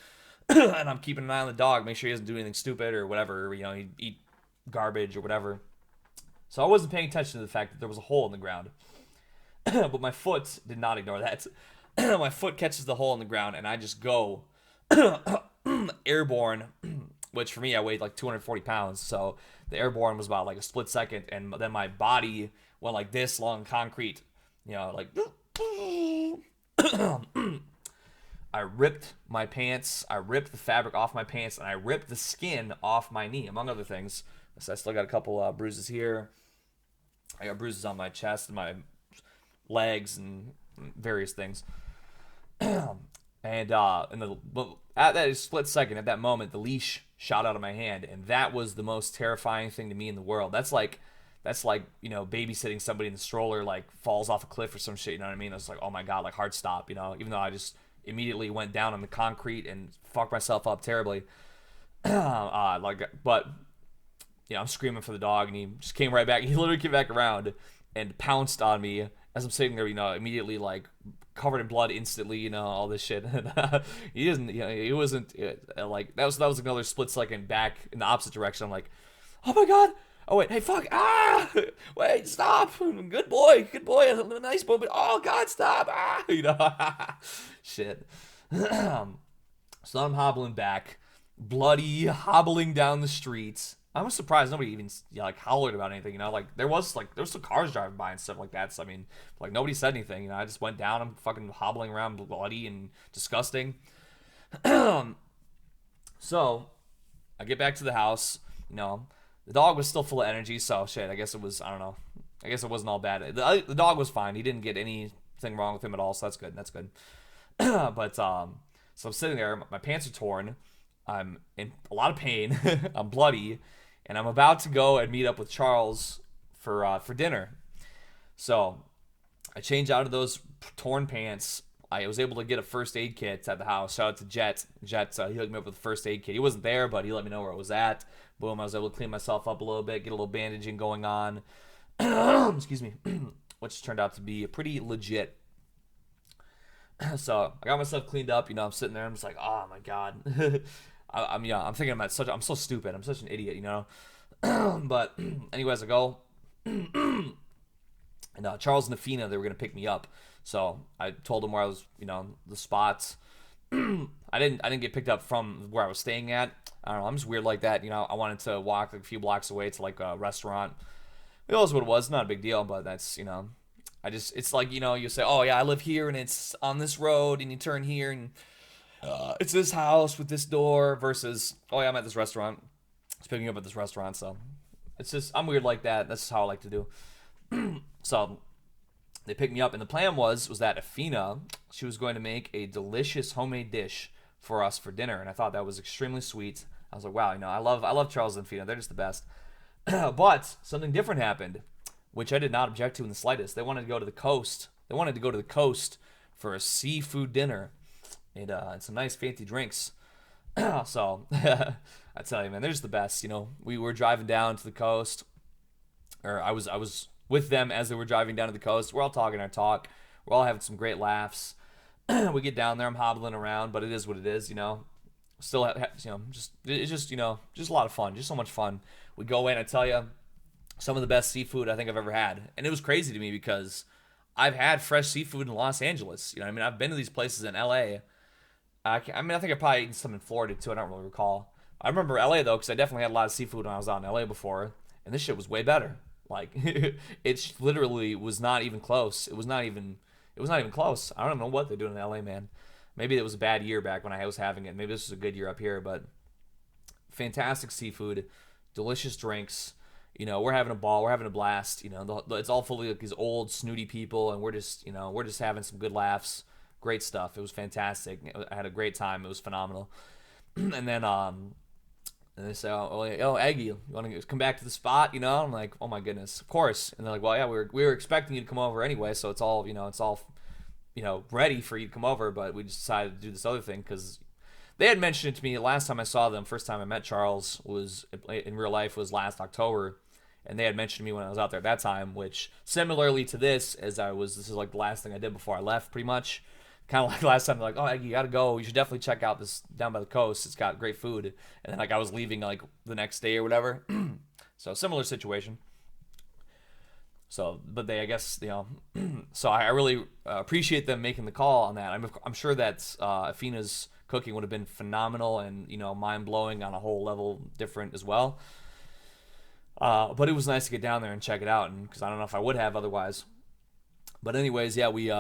and I'm keeping an eye on the dog, make sure he doesn't do anything stupid or whatever, he eat garbage or whatever. So I wasn't paying attention to the fact that there was a hole in the ground. But my foot did not ignore that. My foot catches the hole in the ground, and I just go airborne. Which for me, I weighed like 240 pounds, so the airborne was about like a split second, and then my body went like this along concrete, like. I ripped my pants, I ripped the fabric off my pants, and I ripped the skin off my knee, among other things. So I still got a couple bruises here. I got bruises on my chest and my legs and various things. And at that split second, at that moment, the leash shot out of my hand, and that was the most terrifying thing to me in the world. That's like babysitting somebody in the stroller like falls off a cliff or some shit. You know what I mean? I was like, oh my god, like hard stop. Even though I just immediately went down on the concrete and fucked myself up terribly. But I'm screaming for the dog, and he just came right back. He literally came back around and pounced on me as I'm sitting there. Immediately like covered in blood instantly, all this shit. He doesn't, he wasn't like that was another split second back in the opposite direction. I'm like, oh my god, oh wait, hey fuck, wait, stop, good boy, nice boy, but oh god, stop, shit. So I'm hobbling back, bloody, hobbling down the streets. I was surprised nobody even hollered about anything, like there was some cars driving by and stuff like that. So I mean, like nobody said anything, I just went down. I'm fucking hobbling around bloody and disgusting. So I get back to the house, the dog was still full of energy, so shit, I guess it was, I don't know, I guess it wasn't all bad. The dog was fine. He didn't get any anything wrong with him at all, so that's good. That's good. But so I'm sitting there. My pants are torn. I'm in a lot of pain. I'm bloody, and I'm about to go and meet up with Charles for dinner. So I change out of those torn pants. I was able to get a first aid kit at the house. Shout out to Jet. Jet, he hooked me up with a first aid kit. He wasn't there, but he let me know where it was at. Boom, I was able to clean myself up a little bit, get a little bandaging going on. Excuse me. Which turned out to be pretty legit. So I got myself cleaned up. I'm sitting there. I'm just like, oh my god. I'm thinking I'm so stupid. I'm such an idiot. But anyways, I go. And Charles and Afina, they were gonna pick me up. So I told them where I was, the spots. I didn't get picked up from where I was staying at. I don't know. I'm just weird like that. I wanted to walk like a few blocks away to like a restaurant. It was what it was. Not a big deal, but that's, it's like, you say, oh yeah, I live here and it's on this road and you turn here and it's this house with this door versus, oh yeah, I'm at this restaurant. It's picking up at this restaurant. So it's just, I'm weird like that. That's how I like to do. So they picked me up, and the plan was that Afina, she was going to make a delicious homemade dish for us for dinner, and I thought that was extremely sweet. I was like, wow, I love Charles and Afina. They're just the best. But something different happened, which I did not object to in the slightest. They wanted to go to the coast. They wanted to go to the coast for a seafood dinner and some nice fancy drinks. So I tell you, man, they're just the best. We were driving down to the coast, or I was with them as they were driving down to the coast. We're all talking our talk. We're all having some great laughs. We get down there. I'm hobbling around, but it is what it is. Still, it's just just a lot of fun. Just so much fun. We go in. I tell you, some of the best seafood I think I've ever had, and it was crazy to me because I've had fresh seafood in Los Angeles. I've been to these places in L.A. I think I probably eaten some in Florida too. I don't really recall. I remember L.A. though, because I definitely had a lot of seafood when I was out in L.A. before, and this shit was way better. Like, it literally was not even close. It was not even close. I don't know what they're doing in LA, man. Maybe it was a bad year back when I was having it. Maybe this was a good year up here, but fantastic seafood, delicious drinks. We're having a ball. We're having a blast. It's all full of like these old snooty people, and we're just having some good laughs. Great stuff. It was fantastic. I had a great time. It was phenomenal. And then, and they say, oh, Eggy, you want to come back to the spot? I'm like, oh my goodness, of course. And they're like, well, yeah, we were expecting you to come over anyway, so it's all, ready for you to come over. But we just decided to do this other thing because they had mentioned it to me last time I saw them. First time I met Charles was in real life was last October, and they had mentioned to me when I was out there at that time. Which similarly to this, this is like the last thing I did before I left, pretty much. Kind of like last time, they're like, oh, you gotta go. You should definitely check out this down by the coast. It's got great food. And then I was leaving like the next day or whatever. So similar situation. So, but they, I guess, so I really appreciate them making the call on that. I'm sure that Afina's cooking would have been phenomenal and mind blowing on a whole level different as well. But it was nice to get down there and check it out, and because I don't know if I would have otherwise. But anyways, yeah, we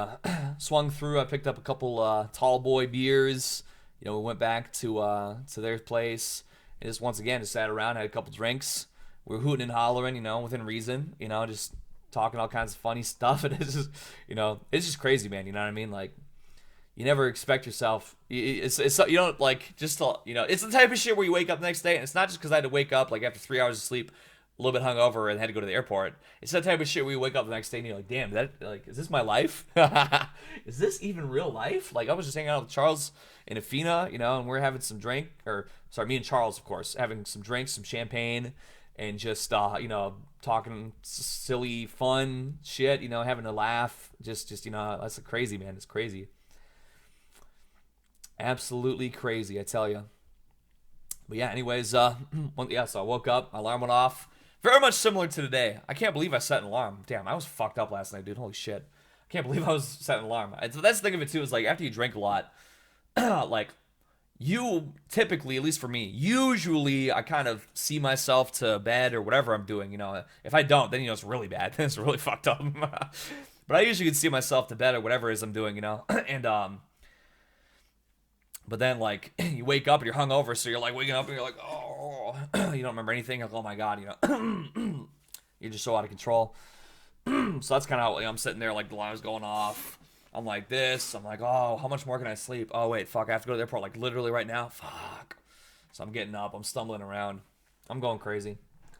swung through. I picked up a couple tall boy beers. We went back to their place and just once again just sat around, had a couple drinks. We were hooting and hollering, within reason. Just talking all kinds of funny stuff. And it's just, it's just crazy, man. You know what I mean? Like, you never expect yourself. It's you don't like just it's the type of shit where you wake up the next day, and it's not just because I had to wake up like after 3 hours of sleep, a little bit hungover and had to go to the airport. It's that type of shit where you wake up the next day and you're like, damn, is this my life? Is this even real life? Like, I was just hanging out with Charles and Afina, and we're having some drink, me and Charles, of course, having some drinks, some champagne, and just, talking silly, fun shit, having a laugh. Just, that's crazy, man. It's crazy. Absolutely crazy, I tell you. But yeah, anyways, so I woke up, my alarm went off. Very much similar to today. I can't believe I set an alarm. Damn, I was fucked up last night, dude. Holy shit. I can't believe I was setting an alarm. So that's the thing of it, too, is like after you drink a lot, like you typically, at least for me, usually I kind of see myself to bed or whatever I'm doing. If I don't, then, it's really bad. It's really fucked up. But I usually can see myself to bed or whatever it is I'm doing, and, but then, like, you wake up and you're hungover, so you're, like, waking up and you're like, oh, you don't remember anything. Like, oh, my God, you're just so out of control. So that's kind of how I'm sitting there, like, the alarm's going off. I'm like this. I'm like, oh, how much more can I sleep? Oh wait, fuck, I have to go to the airport like literally right now. Fuck. So I'm getting up. I'm stumbling around. I'm going crazy.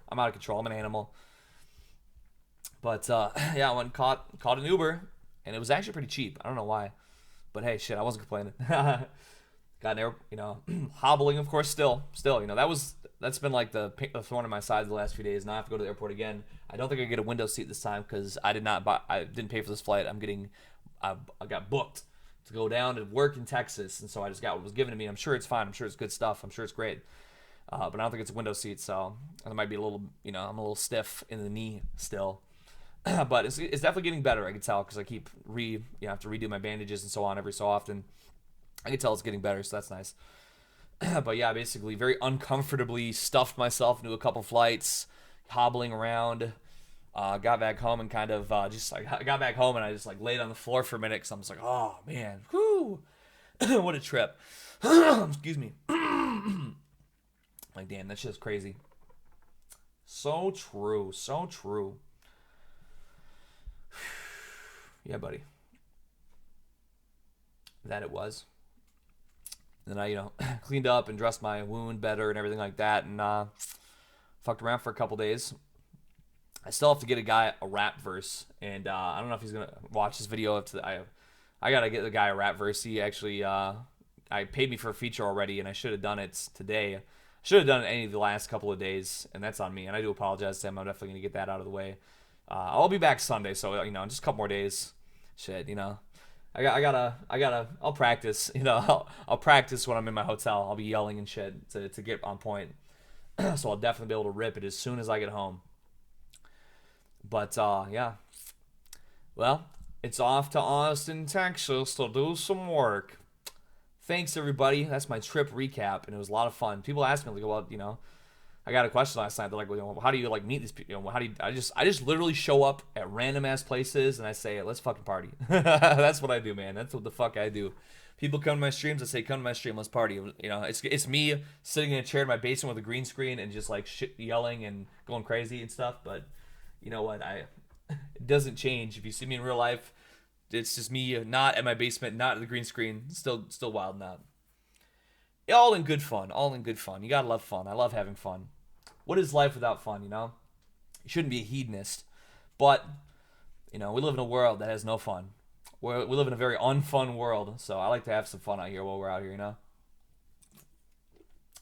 I'm out of control. I'm an animal. But yeah, I went and caught an Uber, and it was actually pretty cheap. I don't know why, but hey, shit, I wasn't complaining. Got an air, hobbling, of course. Still, that's been like the thorn in my side the last few days. Now I have to go to the airport again. I don't think I get a window seat this time because I didn't pay for this flight. I got booked to go down to work in Texas, and so I just got what was given to me. I'm sure it's fine. I'm sure it's good stuff. I'm sure it's great. But I don't think it's a window seat, so it might be a little, I'm a little stiff in the knee still. But it's definitely getting better. I can tell because I keep have to redo my bandages and so on every so often. I can tell it's getting better, so that's nice. But yeah, basically very uncomfortably stuffed myself into a couple flights, hobbling around. Got back home and kind of I got back home and I just like laid on the floor for a minute because I'm just like, oh man, whoo, what a trip. Excuse me. Like damn, that shit's crazy. So true, so true. Yeah, buddy. That it was. Then I, cleaned up and dressed my wound better and everything like that, and fucked around for a couple days. I still have to get a guy a rap verse, and I don't know if he's gonna watch this video. I gotta get the guy a rap verse. He actually, I paid me for a feature already, and I should have done it today. I should have done it any of the last couple of days, and that's on me. And I do apologize to him. I'm definitely gonna get that out of the way. I'll be back Sunday, so just a couple more days. Shit, I'll practice. I'll practice when I'm in my hotel. I'll be yelling and shit to get on point. So I'll definitely be able to rip it as soon as I get home. But yeah. Well, it's off to Austin, Texas to do some work. Thanks everybody. That's my trip recap, and it was a lot of fun. People ask me like, well, I got a question last night. They're like, well, how do you like meet these people? How do you? I just literally show up at random ass places and I say, let's fucking party. That's what I do, man. That's what the fuck I do. People come to my streams. I say, come to my stream. Let's party. It's me sitting in a chair in my basement with a green screen and just like shit yelling and going crazy and stuff. But you know what? It doesn't change. If you see me in real life, it's just me not at my basement, not at the green screen. Still wild out. All in good fun. All in good fun. You gotta love fun. I love having fun. What is life without fun, You shouldn't be a hedonist. But, we live in a world that has no fun. We live in a very unfun world. So I like to have some fun out here while we're out here,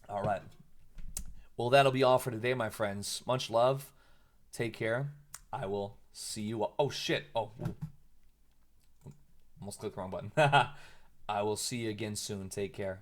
All right. Well, that'll be all for today, my friends. Much love. Take care. I will see you. Oh, shit. Oh, almost clicked the wrong button. I will see you again soon. Take care.